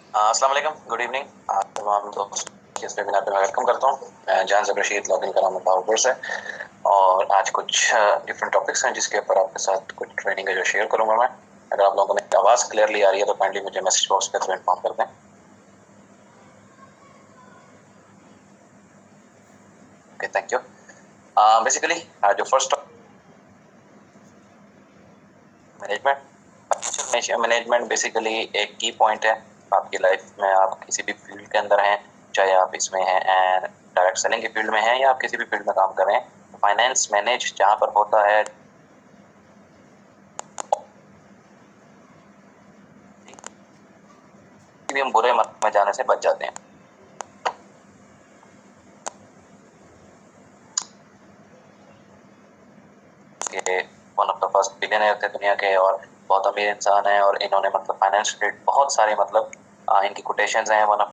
अस्सलाम वालेकुम, good evening. तमाम दोस्त इस वेबिनार पे मैं वेलकम करता हूँ। मैं जान ज़ब रशीद लॉगिन कर रहा हूँ पावरपोर से और आज कुछ डिफरेंट टॉपिक्स हैं जिसके ऊपर आपके साथ कुछ ट्रेनिंग है जो शेयर करूँगा मैं। अगर आप लोगों को मेरी आवाज़ क्लियरली आ रही है तो काइंडली मुझे मैसेज बॉक्स पे थ्रू इन्फॉर्म कर दें। Okay, thank you. बेसिकली जो फर्स्ट मैनेजमेंट मैनेजमेंट बेसिकली एक की पॉइंट है आपकी लाइफ में। आप किसी भी फील्ड के अंदर हैं, चाहे आप इसमें हैं डायरेक्ट सेलिंग की फील्ड में हैं या आप किसी भी फील्ड में काम कर रहे हैं, फाइनेंस मैनेज जहाँ पर होता है भी हम बुरे मत में जाने से बच जाते हैं। ये one of the first billionaire थे दुनिया के और बहुत अमीर इंसान है और इन्होंने मतलब फाइनेंस रिलेटेड बहुत सारे मतलब इनकी कोटेशंस हैं। One of